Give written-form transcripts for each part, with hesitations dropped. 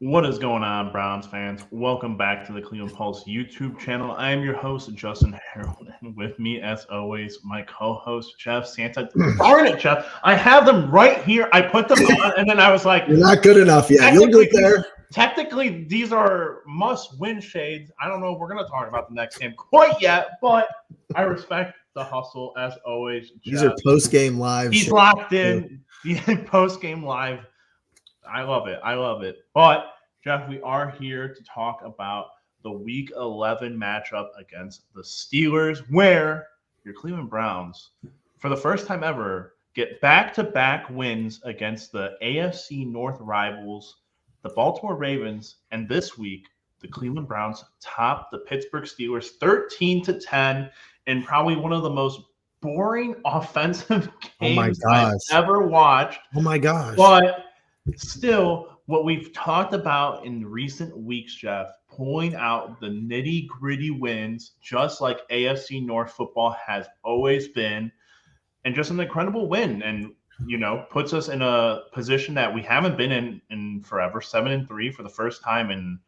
What is going on, Browns fans? Welcome back to the Cleveland Pulse YouTube channel. I am your host, Justin Harold, and with me, as always, my co-host, Jeff Santa. Darn it, Jeff! I have them right here. I put them on, and then I was like, "You're not good enough yet. You'll get there." Technically, these are must-win shades. I don't know if we're going to talk about the next game quite yet, but I respect the hustle as always. Jeff. These are post-game live. He's locked in. Post-game live. I love it. I love it. But, Jeff, we are here to talk about the Week 11 matchup against the Steelers, where your Cleveland Browns, for the first time ever, get back-to-back wins against the AFC North rivals, the Baltimore Ravens, and this week, the Cleveland Browns top the Pittsburgh Steelers 13-10 in probably one of the most boring offensive games I've ever watched. Oh, my gosh. But still, what we've talked about in recent weeks, Jeff, pulling out the nitty-gritty wins, just like AFC North football has always been, and just an incredible win. And, puts us in a position that we haven't been in forever, 7-3 for the first time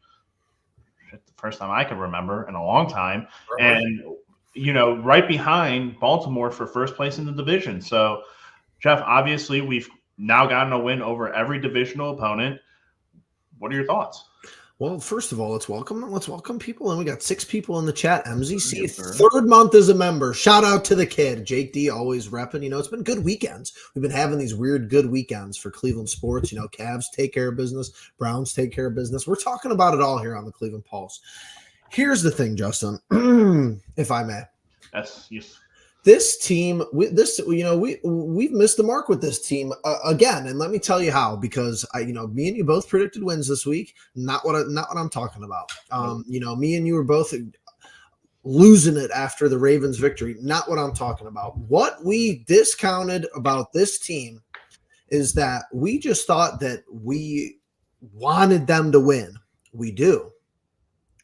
I can remember in a long time. Right. And, right behind Baltimore for first place in the division. So, Jeff, obviously we've now gotten a win over every divisional opponent. What are your thoughts? Well, first of all, let's welcome people. And we got 6 people in the chat. MZC, third month as a member. Shout out to the kid. Jake D always repping. It's been good weekends. We've been having these weird good weekends for Cleveland sports. Cavs take care of business. Browns take care of business. We're talking about it all here on the Cleveland Pulse. Here's the thing, Justin, if I may. Yes. This team, we've missed the mark with this team again, and let me tell you how. Because me and you both predicted wins this week. Not what I'm talking about. Me and you were both losing it after the Ravens victory. Not what I'm talking about. What we discounted about this team is that we just thought that we wanted them to win. We do,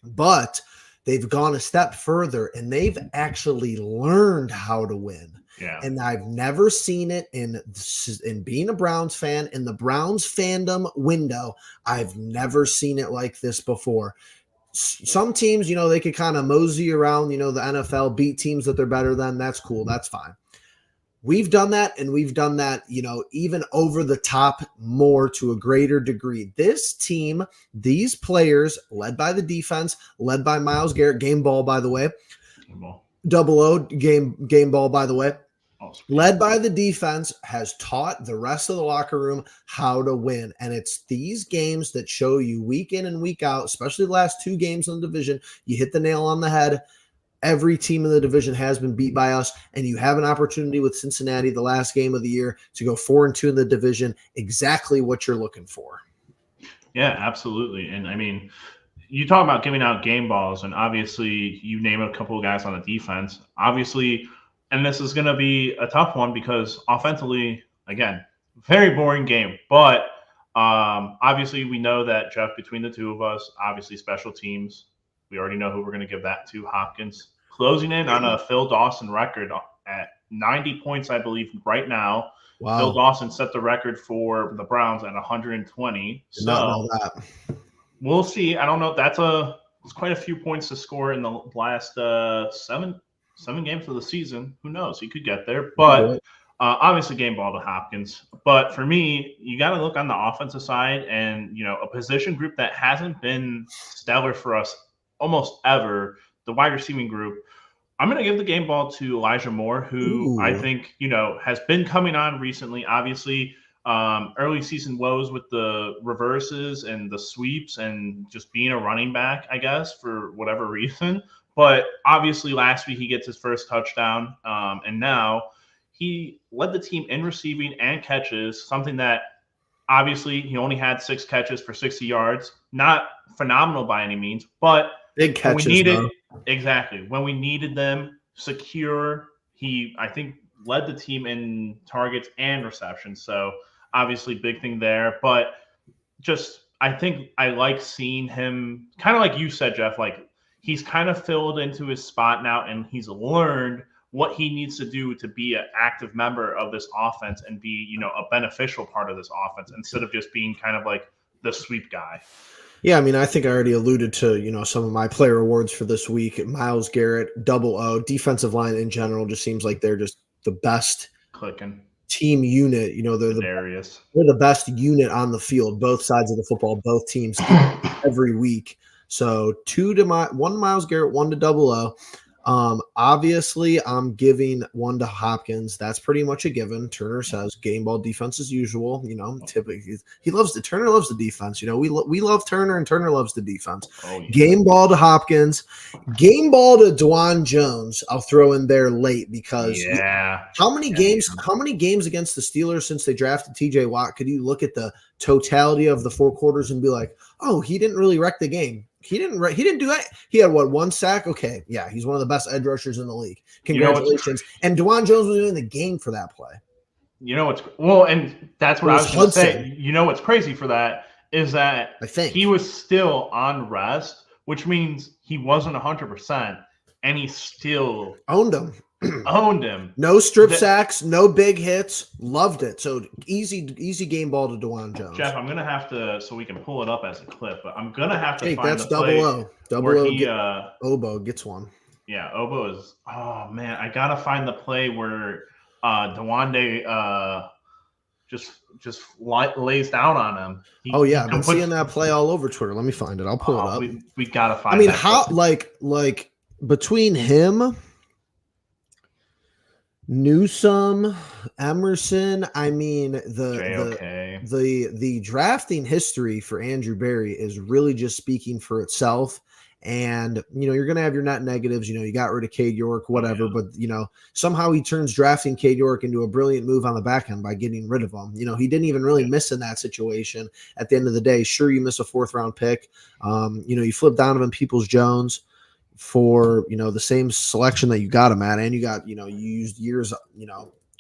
but they've gone a step further, and they've actually learned how to win. Yeah. And I've never seen it in being a Browns fan, in the Browns fandom window. I've never seen it like this before. Some teams, they could kind of mosey around, the NFL, beat teams that they're better than. That's cool. That's fine. We've done that, and we've done that, even over the top more to a greater degree. This team, these players, led by the defense, led by Myles Garrett, game ball, by the way. Double O, game ball, by the way. Led by the defense, has taught the rest of the locker room how to win. And it's these games that show you week in and week out, especially the last 2 games in the division. You hit the nail on the head. Every team in the division has been beat by us, and you have an opportunity with Cincinnati, the last game of the year, to go 4-2 in the division. Exactly what you're looking for. Yeah, absolutely. And I mean, you talk about giving out game balls, and obviously you name a couple of guys on the defense. Obviously, and this is going to be a tough one because offensively, again, very boring game. But obviously we know that, Jeff, between the two of us, obviously special teams, we already know who we're going to give that to. Hopkins closing in on a Phil Dawson record at 90 points, I believe, right now. Wow. Phil Dawson set the record for the Browns at 120. Did not know that. We'll see. I don't know. It's quite a few points to score in the last seven games of the season. Who knows? He could get there. But obviously game ball to Hopkins. But for me, you got to look on the offensive side and, a position group that hasn't been stellar for us almost ever, the wide receiving group. I'm going to give the game ball to Elijah Moore, who I think, has been coming on recently. Obviously, early season woes with the reverses and the sweeps and just being a running back, I guess, for whatever reason. But obviously last week he gets his first touchdown, and now he led the team in receiving and catches, something that obviously he only had 6 catches for 60 yards. Not phenomenal by any means, but big catches. When we needed them secure, he, I think, led the team in targets and receptions. So obviously big thing there. But just I think I like seeing him, kind of like you said, Jeff, like he's kind of filled into his spot now, and he's learned what he needs to do to be an active member of this offense and be, a beneficial part of this offense instead of just being kind of like the sweep guy. Yeah, I mean, I think I already alluded to, some of my player awards for this week. Myles Garrett, double O, defensive line in general just seems like they're just the best Clicking. team unit. They're the best unit on the field, both sides of the football, both teams every week. So 1 Myles Garrett, 1 to double O. Obviously, I'm giving 1 to Hopkins. That's pretty much a given. Turner says game ball defense as usual. Typically Turner loves the defense. We love Turner, and Turner loves the defense. Oh, yeah. Game ball to Hopkins. Game ball to Dwan Jones. I'll throw in there late because how many games against the Steelers since they drafted TJ Watt could you look at the totality of the 4 quarters and be like, oh, he didn't really wreck the game. He didn't do that. He had 1 sack? Okay. Yeah. He's one of the best edge rushers in the league. Congratulations. And Dwan Jones was in the game for that play. And that's what I was going to say. What's crazy for that is that I think he was still on rest, which means he wasn't 100%, and he still owned him. No strip sacks, no big hits. Loved it. So easy game ball to Dwan Jones. Jeff, I'm gonna have to, so we can pull it up as a clip, but I'm gonna have to find that's the play. Double O. Obo gets one. Yeah, Obo is. Oh man, I gotta find the play where DeWande just lays down on him. I've been seeing that play all over Twitter. Let me find it. I'll pull it up. We gotta find. I mean, how like between him, Newsome, Emerson. I mean, the drafting history for Andrew Berry is really just speaking for itself. And you're gonna have your net negatives. You got rid of Cade York, whatever. But somehow he turns drafting Cade York into a brilliant move on the back end by getting rid of him. He didn't even really miss in that situation. At the end of the day, sure, you miss a 4th round pick. You flip Donovan Peoples-Jones for the same selection that you got him at, and you got you used years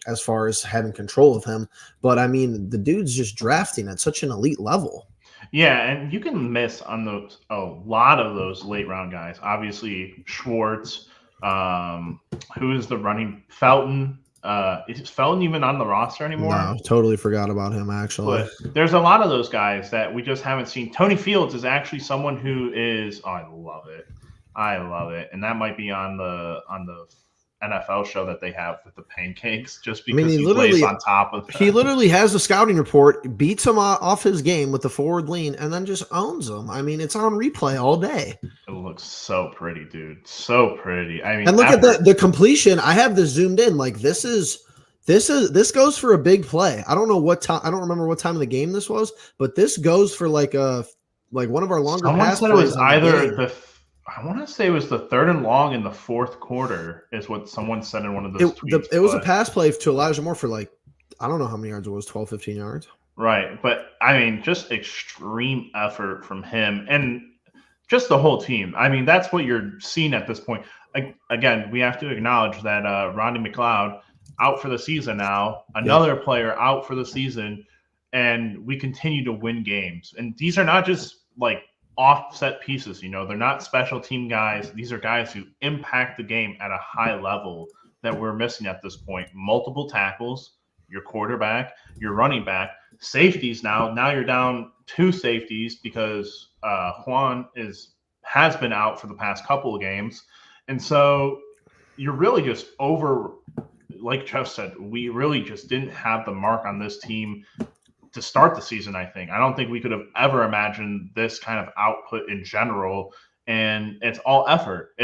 as far as having control of him. But I mean, the dude's just drafting at such an elite level. Yeah, and you can miss on a lot of those late round guys. Obviously, Schwartz, who is the running Felton. Is Felton even on the roster anymore? No, totally forgot about him, actually. But there's a lot of those guys that we just haven't seen. Tony Fields is actually someone who is. Oh, I love it, and that might be on the NFL show that they have with the pancakes, just because he plays on top of them. He literally has a scouting report, beats him off his game with the forward lean, and then just owns him. I mean, it's on replay all day. It looks so pretty, dude. So pretty. I mean, and look at the completion. I have this zoomed in. Like this goes for a big play. I don't know what time. I don't remember what time of the game this was, but this goes for like one of our longer. Someone said it was either I want to say it was the 3rd and long in the 4th quarter is what someone said in one of those tweets. It was a pass play to Elijah Moore for I don't know how many yards it was, 12, 15 yards. Right. But, I mean, just extreme effort from him and just the whole team. I mean, that's what you're seeing at this point. Again, we have to acknowledge that Rodney McLeod out for the season now, another player out for the season, and we continue to win games. And these are not just offset pieces, they're not special team guys. These are guys who impact the game at a high level that we're missing at this point. Multiple tackles, your quarterback, your running back, safeties now you're down 2 safeties because Juan has been out for the past couple of games. And so you're really just like Jeff said, we really just didn't have the mark on this team to start the season. I don't think we could have ever imagined this kind of output in general. And it's all effort.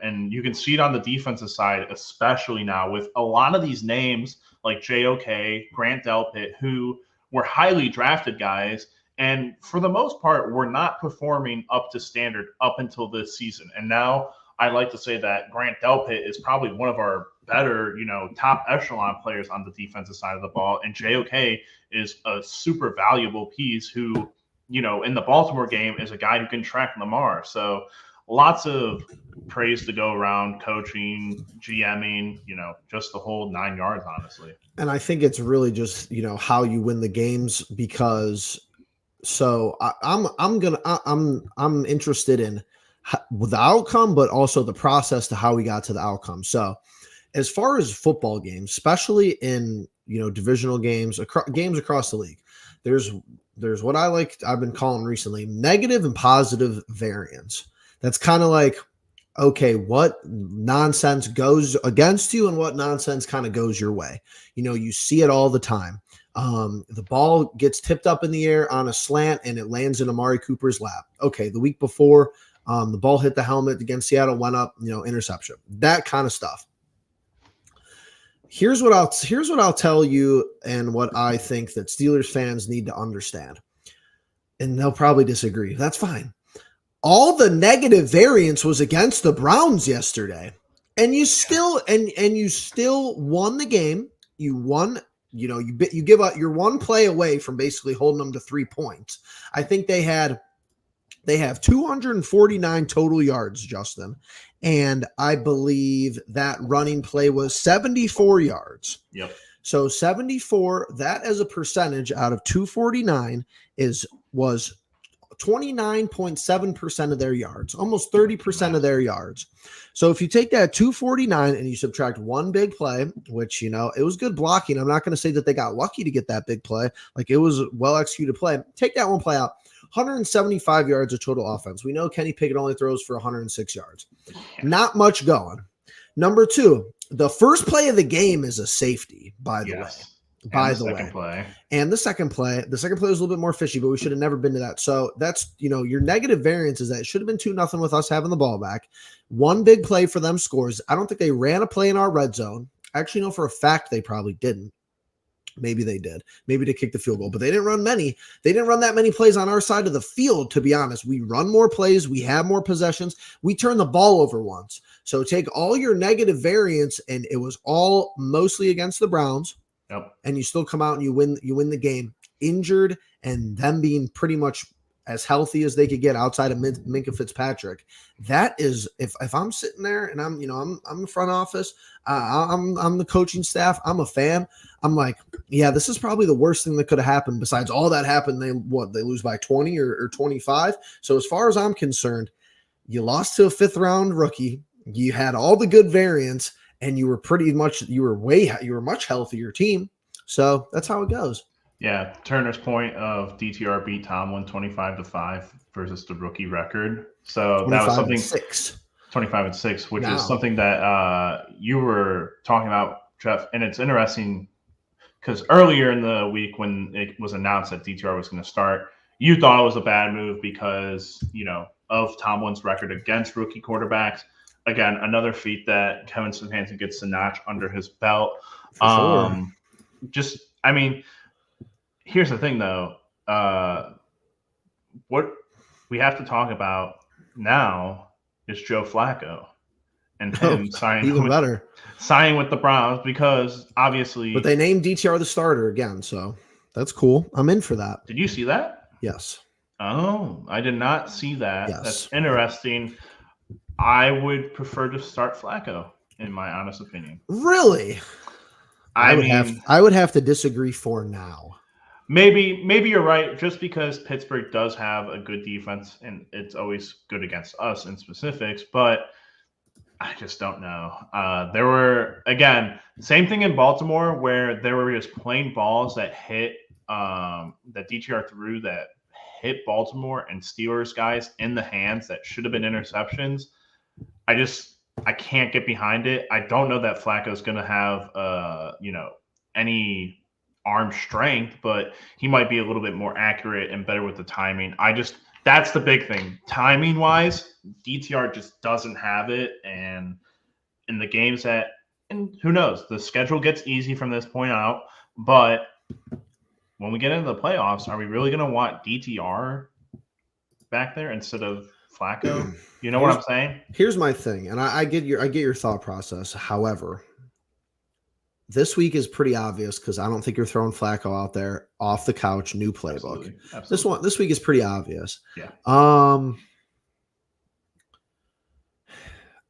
And you can see it on the defensive side, especially now with a lot of these names like JOK, Grant Delpit, who were highly drafted guys. And for the most part, were not performing up to standard up until this season. And now I'd like to say that Grant Delpit is probably one of our better, top echelon players on the defensive side of the ball. And JOK is a super valuable piece who, in the Baltimore game is a guy who can track Lamar. So lots of praise to go around, coaching, GMing, just the whole 9 yards, honestly. And I think it's really just, how you win the games because I'm interested in the outcome, but also the process to how we got to the outcome. So as far as football games, especially in, divisional games, games across the league, there's there's what I've been calling recently negative and positive variance. That's kind of like, okay, what nonsense goes against you and what nonsense kind of goes your way. You see it all the time. The ball gets tipped up in the air on a slant and it lands in Amari Cooper's lap. Okay, the week before, the ball hit the helmet against Seattle, went up, interception, that kind of stuff. Here's what I'll tell you and what I think that Steelers fans need to understand. And they'll probably disagree. That's fine. All the negative variance was against the Browns yesterday. And you still you still won the game. You won, you give up, you're one play away from basically holding them to 3 points. I think they have 249 total yards, Justin. And I believe that running play was 74 yards. Yep. So 74, that as a percentage out of 249 was 29.7% of their yards, almost 30% of their yards. So if you take that 249 and you subtract one big play, which, it was good blocking. I'm not going to say that they got lucky to get that big play. Like, it was a well-executed play. Take that one play out. 175 yards of total offense. We know Kenny Pickett only throws for 106 yards. Not much going. Number 2, the first play of the game is a safety, by the way. And the second play was a little bit more fishy, but we should have never been to that. So that's, your negative variance is that it should have been 2-0 with us having the ball back. One big play for them scores. I don't think they ran a play in our red zone. I actually know for a fact they probably didn't. Maybe they did. Maybe to kick the field goal, but they didn't run many. They didn't run that many plays on our side of the field, to be honest. We run more plays. We have more possessions. We turn the ball over once. So take all your negative variance, and it was all mostly against the Browns. Yep. And you still come out and you win the game injured, and them being pretty much as healthy as they could get outside of Minkah Fitzpatrick. That is, if I'm sitting there and I'm the front office, I'm the coaching staff, I'm a fan, I'm like, yeah, this is probably the worst thing that could have happened. Besides all that happened, they lose by 20 or 25. So as far as I'm concerned, you lost to a 5th round rookie. You had all the good variants, and you were much healthier team. So that's how it goes. Yeah, Turner's point of DTR beat Tomlin 25-5 versus the rookie record. So that was something 25-6, which is something that you were talking about, Jeff. And it's interesting because earlier in the week when it was announced that DTR was going to start, you thought it was a bad move because, of Tomlin's record against rookie quarterbacks. Again, another feat that Kevin Stefanski gets to notch under his belt. For sure. Here's the thing, though. What we have to talk about now is Joe Flacco and him signing with the Browns, because obviously. But they named DTR the starter again, so that's cool. I'm in for that. Did you see that? Yes. Oh, I did not see that. Yes. That's interesting. I would prefer to start Flacco, in my honest opinion. Really? I would have to disagree for now. Maybe you're right, just because Pittsburgh does have a good defense, and it's always good against us in specifics, but I just don't know. There were, again, same thing in Baltimore, where there were just plain balls that hit that DTR threw that hit Baltimore and Steelers guys in the hands that should have been interceptions. I can't get behind it. I don't know that Flacco's going to have any arm strength, but he might be a little bit more accurate and better with the timing. That's the big thing. Timing wise, DTR just doesn't have it. And in the games and who knows, the schedule gets easy from this point out, but when we get into the playoffs, are we really going to want DTR back there instead of Flacco? You know what I'm saying? Here's my thing, and I get your thought process. However, this week is pretty obvious because I don't think you're throwing Flacco out there off the couch, new playbook. Absolutely. This week is pretty obvious. Yeah.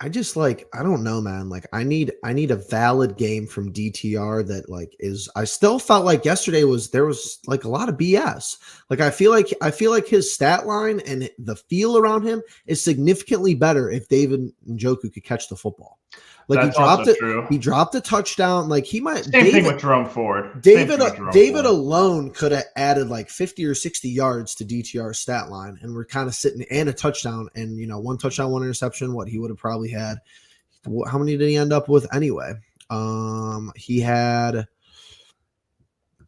I don't know, man. Like, I need a valid game from DTR that I still felt like yesterday there was like a lot of BS. Like, I feel like his stat line and the feel around him is significantly better if David Njoku could catch the football. Like That's also true. He dropped a touchdown. Like he might. Same thing with Jerome Ford. David alone could have added like 50 or 60 yards to DTR's stat line, and we're kind of sitting and a touchdown, and one touchdown, one interception. What he would have probably had. How many did he end up with anyway? He had.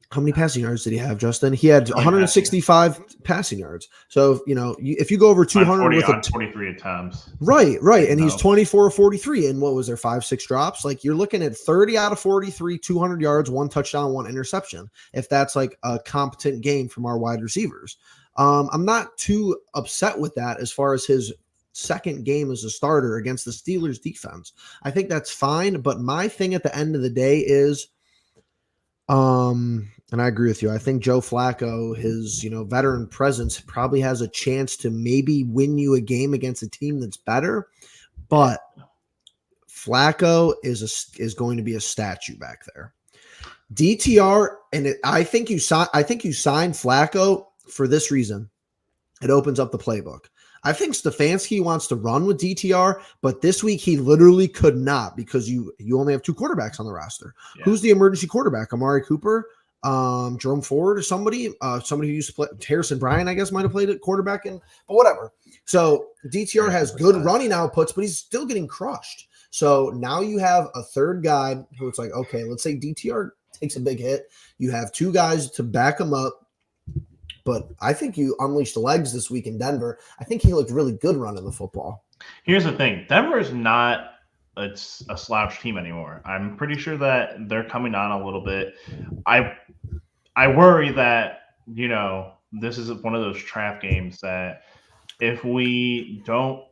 How many passing yards did he have, Justin? He had 165 passing yards. So, if you go over 200 with 23 attempts. Right. And he's 24 43. And what was there, 5-6 drops? Like you're looking at 30 out of 43, 200 yards, 1 touchdown, 1 interception. If that's like a competent game from our wide receivers. I'm not too upset with that as far as his second game as a starter against the Steelers defense. I think that's fine. But my thing at the end of the day is, and I agree with you. I think Joe Flacco, his, veteran presence probably has a chance to maybe win you a game against a team that's better, but Flacco is going to be a statue back there. DTR, and I think you signed Flacco for this reason. It opens up the playbook. I think Stefanski wants to run with DTR, but this week he literally could not because you only have 2 quarterbacks on the roster. Yeah. Who's the emergency quarterback? Amari Cooper, Jerome Ford, or somebody who used to play. Harrison Bryant, I guess, might have played at quarterback, but whatever. So DTR has good running outputs, but he's still getting crushed. So now you have a third guy who it's like, okay, let's say DTR takes a big hit. You have 2 guys to back him up. But I think you unleashed legs this week in Denver. I think he looked really good running the football. Here's the thing. Denver is not a slouch team anymore. I'm pretty sure that they're coming on a little bit. I worry that, this is one of those trap games that if we don't.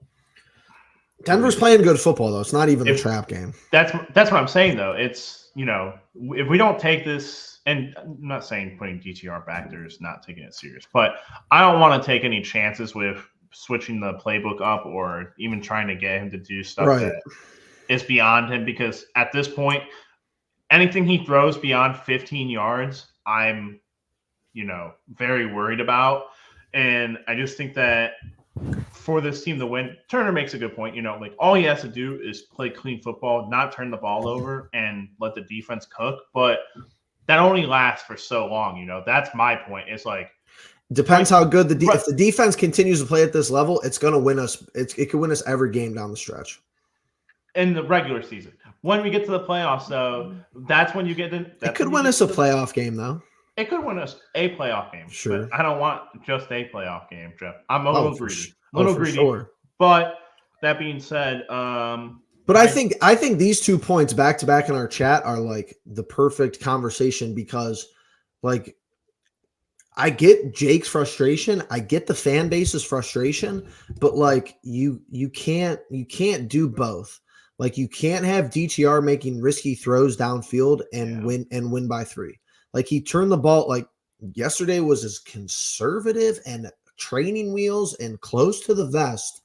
Denver's playing good football, though. It's not even a trap game. That's what I'm saying, though. It's, if we don't take this. And I'm not saying putting DTR back there is not taking it serious, but I don't want to take any chances with switching the playbook up or even trying to get him to do stuff that is beyond him, because at this point, anything he throws beyond 15 yards, I'm, very worried about. And I just think that for this team to win, Turner makes a good point. All he has to do is play clean football, not turn the ball over, and let the defense cook. But that only lasts for so long, That's my point. It's like depends how good if the defense continues to play at this level, it's going to win us. It could win us every game down the stretch. In the regular season, when we get to the playoffs, though, that's when you get in. It could win us a playoff game, though. It could win us a playoff game. Sure. But I don't want just a playoff game, Jeff. I'm a little greedy. Sure. But that being said, But I think these 2 points back to back in our chat are like the perfect conversation because, like, I get Jake's frustration, I get the fan base's frustration, but like you can't do both. Like you can't have DTR making risky throws downfield and win by 3. Like he turned the ball. Like yesterday was as conservative and training wheels and close to the vest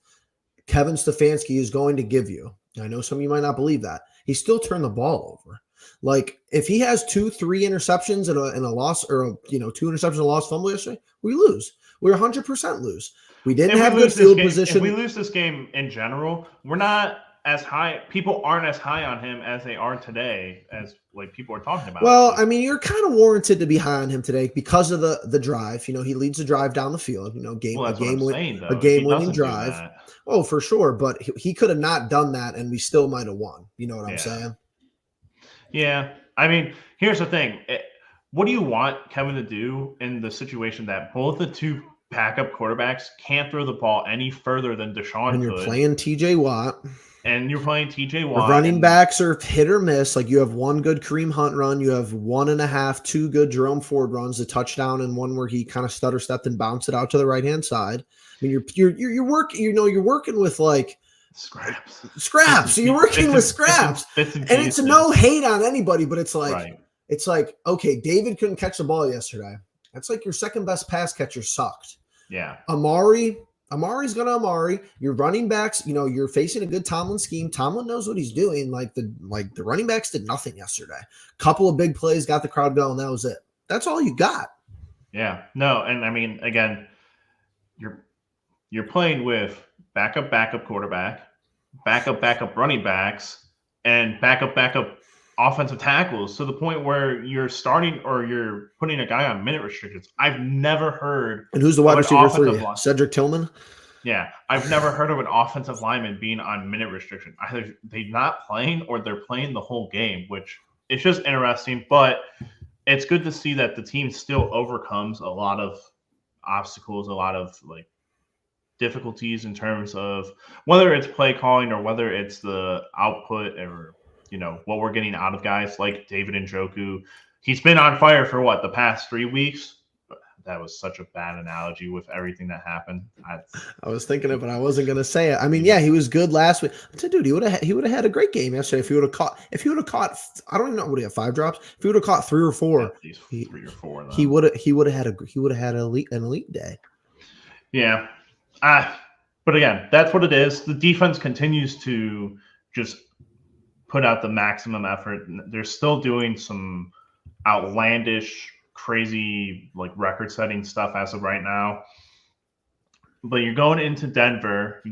Kevin Stefanski is going to give you. I know some of you might not believe that. He still turned the ball over. Like if he has 2-3 interceptions and a loss, or 2 interceptions and a lost fumble yesterday, we lose. We 100% lose. We didn't have good field position. If we lose this game in general, we're not as high. People aren't as high on him as they are today, as like people are talking about. Well, I mean, you're kind of warranted to be high on him today because of the drive. He leads the drive down the field. A game-winning drive. Oh, for sure. But he could have not done that, and we still might have won. You know what I'm saying? Yeah. I mean, here's the thing. What do you want Kevin to do in the situation that both the 2 backup quarterbacks can't throw the ball any further than Deshaun and you're playing TJ Watt. And you're playing TJ Watt. The running backs are hit or miss. Like you have 1 good Kareem Hunt run. You have 1.5, 2 good Jerome Ford runs, a touchdown and one where he kind of stutter stepped and bounced it out to the right-hand side. I mean, you're working, you're working with like scraps. So you're working with scraps. And it's no hate on anybody, but it's like, It's like, okay, David couldn't catch the ball yesterday. That's like your second best pass catcher sucked. Yeah. Amari's gonna Amari. Your running backs, you're facing a good Tomlin scheme. Tomlin knows what he's doing. Like the running backs did nothing yesterday. Couple of big plays, got the crowd going. That was it. That's all you got. Yeah. No, and I mean, again, you're playing with backup quarterback, backup running backs, and backup offensive tackles to the point where you're starting or you're putting a guy on minute restrictions. I've never heard. And who's the wide receiver for you? Cedric Tillman? Yeah, I've never heard of an offensive lineman being on minute restriction. Either they're not playing or they're playing the whole game, which is just interesting. But it's good to see that the team still overcomes a lot of obstacles, a lot of like difficulties in terms of whether it's play calling or whether it's the output or what we're getting out of guys like David Njoku. He's been on fire for the past 3 weeks. That was such a bad analogy with everything that happened. I was thinking it, but I wasn't going to say it. I mean, yeah, he was good last week. I said, dude, he would have had a great game yesterday if he would have caught. I don't even know, would he have 5 drops? If he would have caught 3 or 4, at least 3 or 4, though. he would have had an elite day. Yeah, but again, that's what it is. The defense continues to just put out the maximum effort. They're still doing some outlandish, crazy, like record-setting stuff as of right now. But you're going to Denver,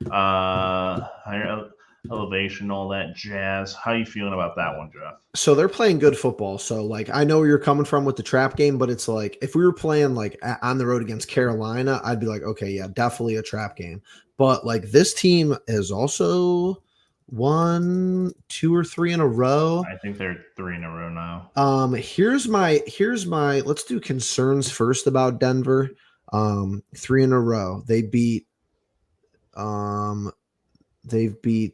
higher elevation, all that jazz. How are you feeling about that one, Jeff? So they're playing good football. So, like, I know where you're coming from with the trap game, but it's like if we were playing like on the road against Carolina, I'd be like, okay, yeah, definitely a trap game. But like this team is also won 2 or 3 in a row. I think they're 3 in a row now. Here's my let's do concerns first about Denver. 3 in a row. They've beat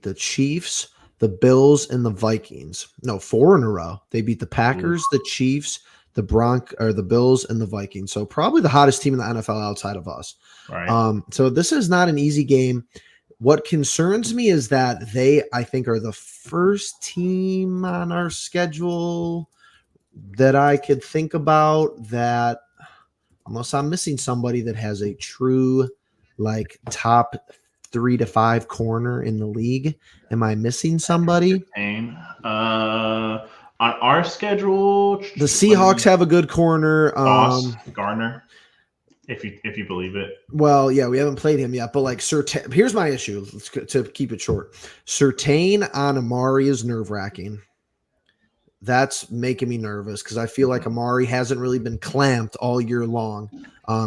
the Chiefs, the Bills, and the Vikings. No, 4 in a row. They beat the Packers, the Chiefs, the Bills, and the Vikings. So probably the hottest team in the NFL outside of us. Right. So this is not an easy game. What concerns me is that they, I think, are the first team on our schedule that I could think about that, unless I'm missing somebody, that has a true like top 3 to 5 corner in the league. Am I missing somebody? On our schedule, the Seahawks have a good corner. Gardner. If you believe it. Well, yeah, we haven't played him yet, but like here's my issue to keep it short. Surtain on Amari is nerve-wracking. That's making me nervous because I feel like Amari hasn't really been clamped all year long.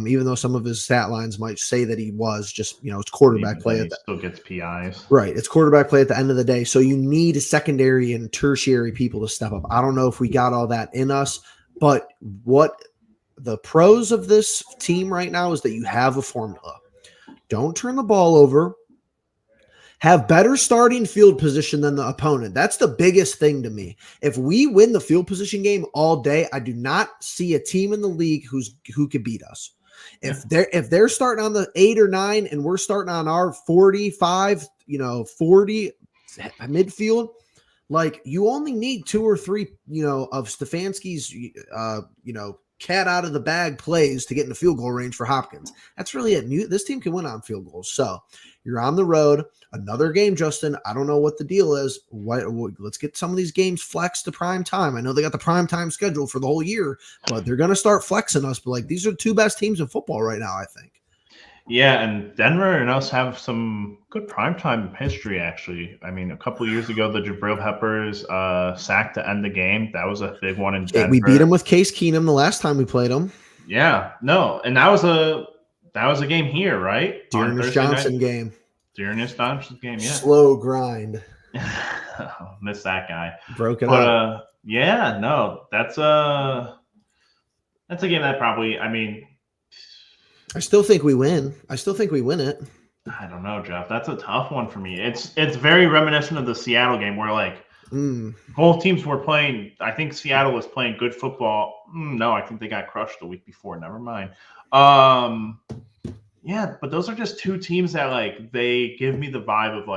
Even though some of his stat lines might say that he was, just it's quarterback play. Still gets PIs. Right, it's quarterback play at the end of the day. So you need secondary and tertiary people to step up. I don't know if we got all that in us, but what the pros of this team right now is that you have a formula. Don't turn the ball over. Have better starting field position than the opponent. That's the biggest thing to me. If we win the field position game all day, I do not see a team in the league who could beat us. If they're starting on the 8 or 9 and we're starting on our 45, 40 midfield, like you only need 2 or 3, of Stefanski's, cat out of the bag plays to get in the field goal range for Hopkins. That's really it. This team can win on field goals. So you're on the road. Another game, Justin. I don't know what the deal is. Let's get some of these games flexed to prime time. I know they got the prime time schedule for the whole year, but they're going to start flexing us. But these are the 2 best teams in football right now, I think. Yeah, and Denver and us have some good primetime history, actually. I mean, a couple of years ago, the Jabril Peppers sack to end the game. That was a big one in Denver. We beat him with Case Keenum the last time we played him. Yeah, no, and that was a game here, right? Dearness Johnson game. Dearness Johnson game, yeah. Slow grind. Miss that guy. Broken up. Yeah, no, that's a game that probably, I still think we win. I still think we win it. I don't know, Jeff. That's a tough one for me. It's very reminiscent of the Seattle game where both teams were playing. I think Seattle was playing good football. No, I think they got crushed the week before. Never mind. Yeah, but those are just 2 teams that they give me the vibe of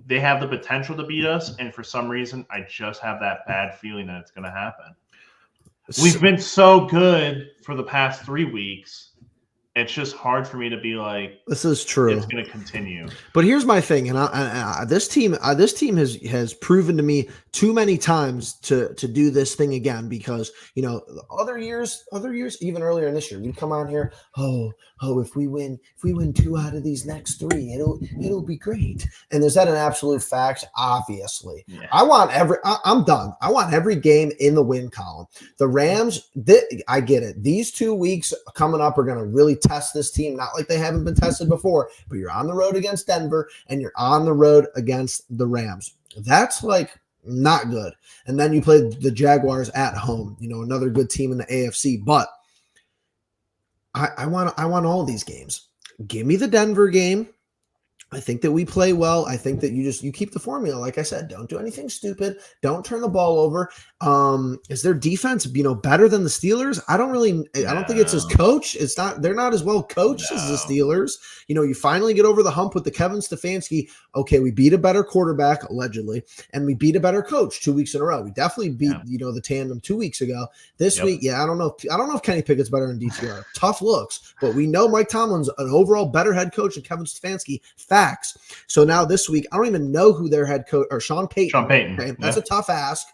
they have the potential to beat us, and for some reason I just have that bad feeling that it's going to happen. We've been so good for the past 3 weeks. it's just hard for me to be like, this is true. It's going to continue. But here's my thing, and this team has proven to me too many times to do this thing again, because other years, even earlier in this year, we'd come out here, if we win 2 out of these next 3, it'll be great. And is that an absolute fact? Obviously. Yeah. I'm done. I want every game in the win column. The Rams, I get it. These 2 weeks coming up are going to really test this team, not like they haven't been tested before, but you're on the road against Denver and you're on the road against the Rams. That's like not good. And then you play the Jaguars at home, another good team in the AFC. But I want all these games. Give me the Denver game. I think that we play well. I think that you keep the formula. Like I said, don't do anything stupid. Don't turn the ball over. Is their defense, better than the Steelers? I don't think it's as coached. They're not as well coached as the Steelers. You finally get over the hump with the Kevin Stefanski. Okay, we beat a better quarterback, allegedly, and we beat a better coach 2 weeks in a row. We definitely beat, the tandem 2 weeks ago. This week, I don't know if Kenny Pickett's better than DTR. Tough looks, but we know Mike Tomlin's an overall better head coach than Kevin Stefanski. Facts. So now this week, I don't even know who their head coach or Sean Payton. Okay? That's a tough ask.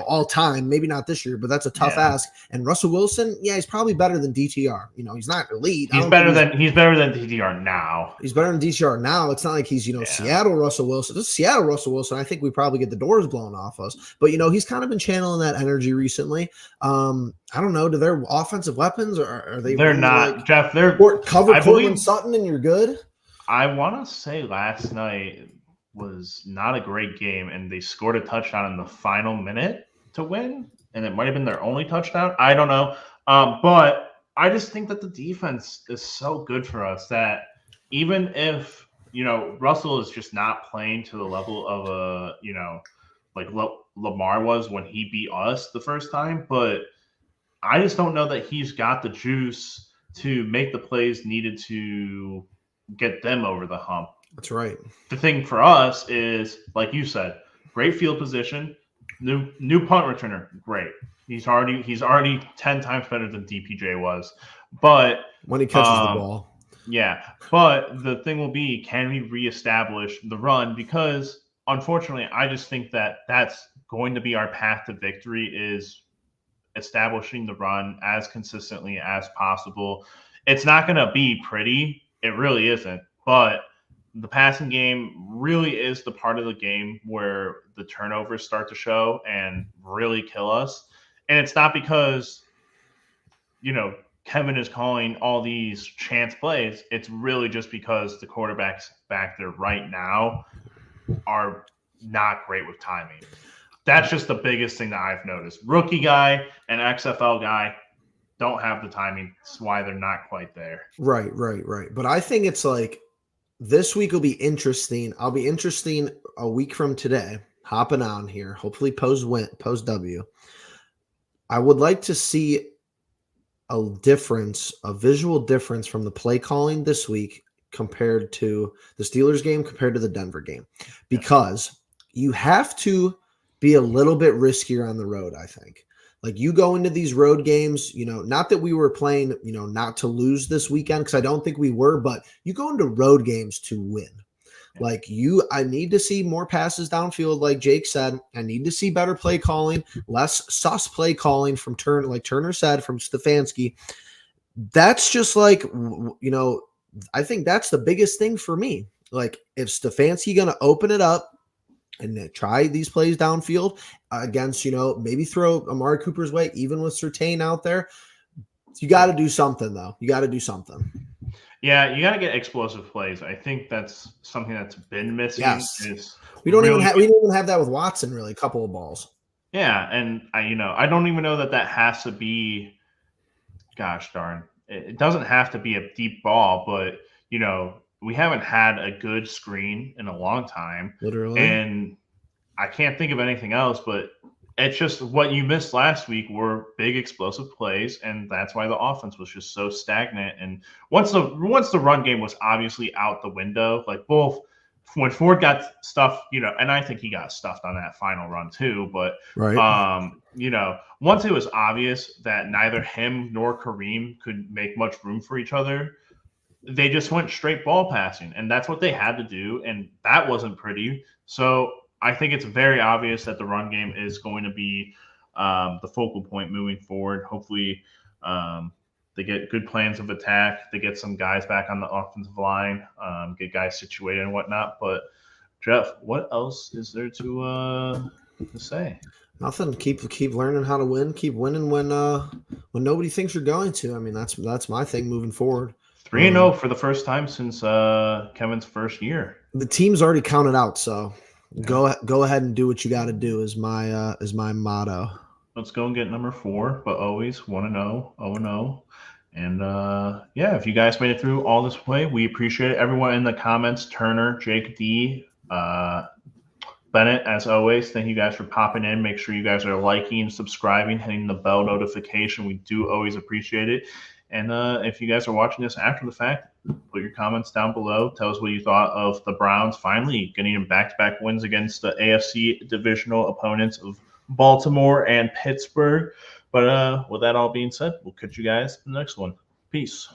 All time, maybe not this year, but that's a tough ask. And Russell Wilson, he's probably better than DTR. He's not elite. He's better than DTR now. He's better than DTR now. It's not like he's, Seattle Russell Wilson. This is Seattle Russell Wilson. I think we probably get the doors blown off us. But, he's kind of been channeling that energy recently. I don't know. Do their offensive weapons, or are they? They're really not, Jeff. They're cover Courtland Sutton and you're good? I want to say last night was not a great game, and they scored a touchdown in the final minute to win, and it might have been their only touchdown. I don't know. But I just think that the defense is so good for us that even if, Russell is just not playing to the level of like Lamar was when he beat us the first time, but I just don't know that he's got the juice to make the plays needed to get them over the hump. That's right. The thing for us is, like you said, great field position, new punt returner, great. He's already 10 times better than DPJ was. But when he catches the ball. Yeah. But the thing will be, can we reestablish the run? Because unfortunately, I just think that that's going to be our path to victory, is establishing the run as consistently as possible. It's not going to be pretty. It really isn't. But the passing game really is the part of the game where the turnovers start to show and really kill us. And it's not because, Kevin is calling all these chance plays. It's really just because the quarterbacks back there right now are not great with timing. That's just the biggest thing that I've noticed. Rookie guy and XFL guy don't have the timing. That's why they're not quite there. Right. But I think it's like, this week will be interesting. I'll be interesting a week from today, hopping on here, hopefully post W. I would like to see a visual difference from the play calling this week compared to the Steelers game, compared to the Denver game, because you have to be a little bit riskier on the road, I think. Like, you go into these road games, not that we were playing, not to lose this weekend, because I don't think we were, but you go into road games to win. Like, I need to see more passes downfield, like Jake said. I need to see better play calling, less sus play calling from Turner, like Turner said, from Stefanski. That's just like, I think that's the biggest thing for me. Like, if Stefanski going to open it up and try these plays downfield against, maybe throw Amari Cooper's way, even with Surtain out there. You got to do something, though. You got to do something. Yeah, you got to get explosive plays. I think that's something that's been missing. Yes. We don't even have that with Watson, really, a couple of balls. Yeah, and I don't even know that has to be, gosh darn, it doesn't have to be a deep ball, but, we haven't had a good screen in a long time. Literally. And I can't think of anything else, but it's just what you missed last week were big explosive plays, and that's why the offense was just so stagnant. And once the run game was obviously out the window, like both when Ford got stuffed, and I think he got stuffed on that final run too. But right. Once it was obvious that neither him nor Kareem could make much room for each other, they just went straight ball passing, and that's what they had to do, and that wasn't pretty. So I think it's very obvious that the run game is going to be the focal point moving forward. Hopefully, they get good plans of attack. They get some guys back on the offensive line, get guys situated and whatnot. But Jeff, what else is there to say? Nothing. Keep learning how to win. Keep winning when nobody thinks you're going to. I mean, that's my thing moving forward. 3-0 for the first time since Kevin's first year. The team's already counted out, so go ahead and do what you got to do. Is my motto. Let's go and get number 4, but always 1-0, 0-0. And if you guys made it through all this way, we appreciate it. Everyone in the comments, Turner, Jake D, Bennett, as always, thank you guys for popping in. Make sure you guys are liking, subscribing, hitting the bell notification. We do always appreciate it. And if you guys are watching this after the fact, put your comments down below. Tell us what you thought of the Browns finally getting back-to-back wins against the AFC divisional opponents of Baltimore and Pittsburgh. But with that all being said, we'll catch you guys in the next one. Peace.